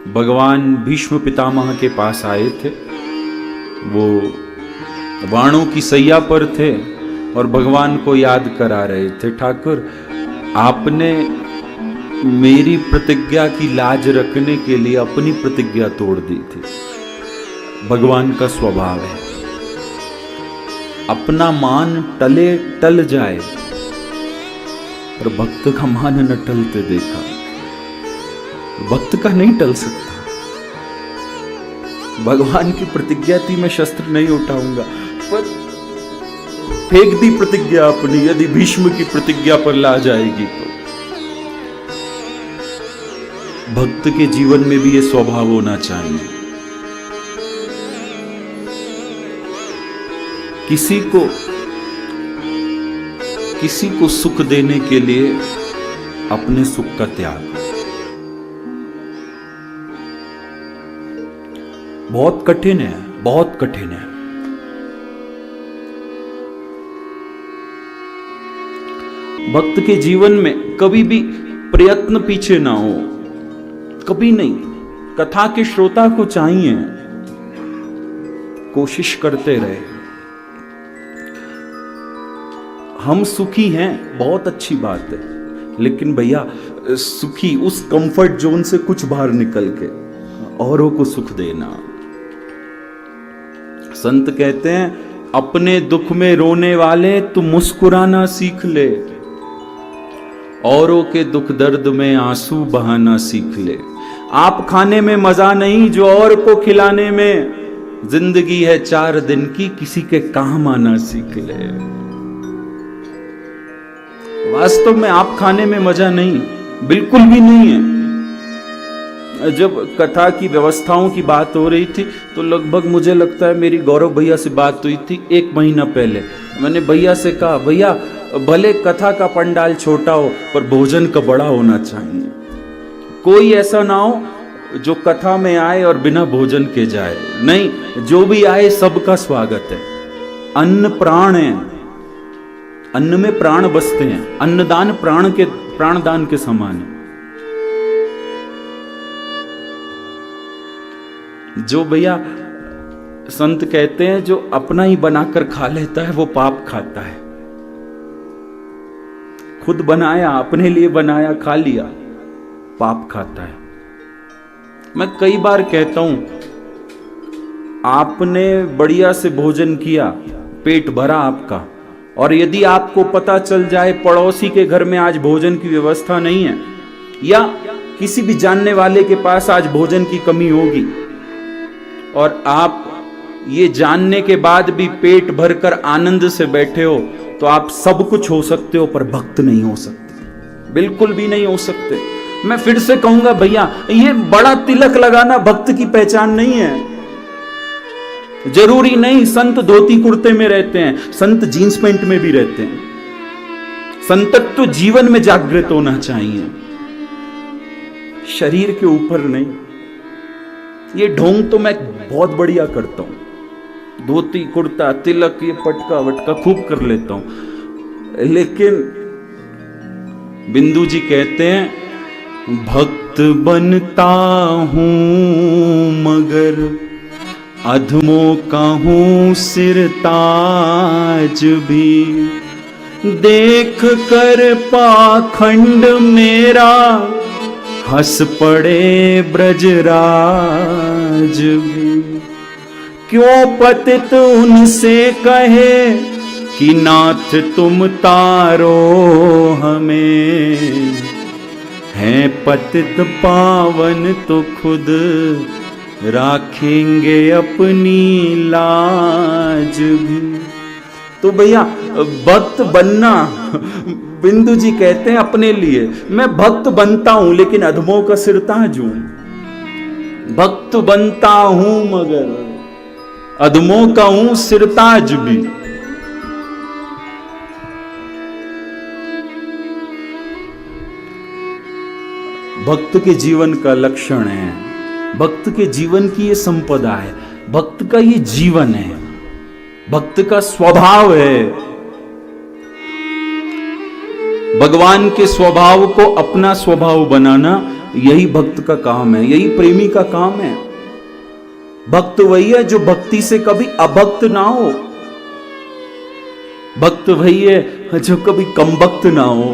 भगवान भीष्म पितामह के पास आए थे। वो बाणों की सैया पर थे और भगवान को याद करा रहे थे, ठाकुर आपने मेरी प्रतिज्ञा की लाज रखने के लिए अपनी प्रतिज्ञा तोड़ दी थी। भगवान का स्वभाव है, अपना मान टले टल जाए, पर भक्त का मान न टलते देखा। भक्त का नहीं टल सकता। भगवान की प्रतिज्ञा थी मैं शस्त्र नहीं उठाऊंगा, पर फेंक दी प्रतिज्ञा अपनी। यदि भीष्म की प्रतिज्ञा पर ला जाएगी तो भक्त के जीवन में भी ये स्वभाव होना चाहिए। किसी को सुख देने के लिए अपने सुख का त्याग बहुत कठिन है, बहुत कठिन है। भक्त के जीवन में कभी भी प्रयत्न पीछे ना हो, कभी नहीं। कथा के श्रोता को चाहिए कोशिश करते रहे। हम सुखी हैं, बहुत अच्छी बात है, लेकिन भैया सुखी उस कंफर्ट जोन से कुछ बाहर निकल के औरों को सुख देना। संत कहते हैं अपने दुख में रोने वाले तू मुस्कुराना सीख ले, औरों के दुख दर्द में आंसू बहाना सीख ले। आप खाने में मजा नहीं जो और को खिलाने में, जिंदगी है 4 दिन की किसी के काम आना सीख ले। वास्तव में आप खाने में मजा नहीं, बिल्कुल भी नहीं है। जब कथा की व्यवस्थाओं की बात हो रही थी तो लगभग मुझे लगता है मेरी गौरव भैया से बात हुई थी 1 महीना पहले। मैंने भैया से कहा भैया भले कथा का पंडाल छोटा हो पर भोजन का बड़ा होना चाहिए। कोई ऐसा ना हो जो कथा में आए और बिना भोजन के जाए। नहीं, जो भी आए सबका स्वागत है। अन्न प्राण है, अन्न में प्राण बसते हैं। अन्नदान प्राणदान के समान है। जो भैया संत कहते हैं जो अपना ही बनाकर खा लेता है वो पाप खाता है। खुद बनाया, अपने लिए बनाया, खा लिया, पाप खाता है। मैं कई बार कहता हूं आपने बढ़िया से भोजन किया, पेट भरा आपका, और यदि आपको पता चल जाए पड़ोसी के घर में आज भोजन की व्यवस्था नहीं है, या किसी भी जानने वाले के पास आज भोजन की कमी होगी, और आप ये जानने के बाद भी पेट भरकर आनंद से बैठे हो, तो आप सब कुछ हो सकते हो पर भक्त नहीं हो सकते, बिल्कुल भी नहीं हो सकते। मैं फिर से कहूंगा भैया ये बड़ा तिलक लगाना भक्त की पहचान नहीं है। जरूरी नहीं संत धोती कुर्ते में रहते हैं, संत जींस पैंट में भी रहते हैं। संतत्व जीवन में जागृत होना चाहिए, शरीर के ऊपर नहीं। ये ढोंग तो मैं बहुत बढ़िया करता हूं, धोती कुर्ता तिलक ये पटका वटका खूब कर लेता हूं, लेकिन बिंदु जी कहते हैं भक्त बनता हूं मगर अधमों का हूं सिरताज भी, देख कर पाखंड मेरा हंस पड़े ब्रजराज भी। क्यों पतित उनसे कहे कि नाथ तुम तारो हमें, हैं पतित पावन तो खुद राखेंगे अपनी लाज भी। तो भैया भक्त बनना, बिंदु जी कहते हैं अपने लिए मैं भक्त बनता हूं लेकिन अधमों का सिरताज हूं। भक्त बनता हूं मगर अधमों का हूं सिरताज भी। भक्त के जीवन का लक्षण है, भक्त के जीवन की ये संपदा है, भक्त का ये जीवन है, भक्त का स्वभाव है। भगवान के स्वभाव को अपना स्वभाव बनाना यही भक्त का काम है, यही प्रेमी का काम है। भक्त वही है जो भक्ति से कभी अभक्त ना हो, भक्त वही है जो कभी कमबख्त ना हो।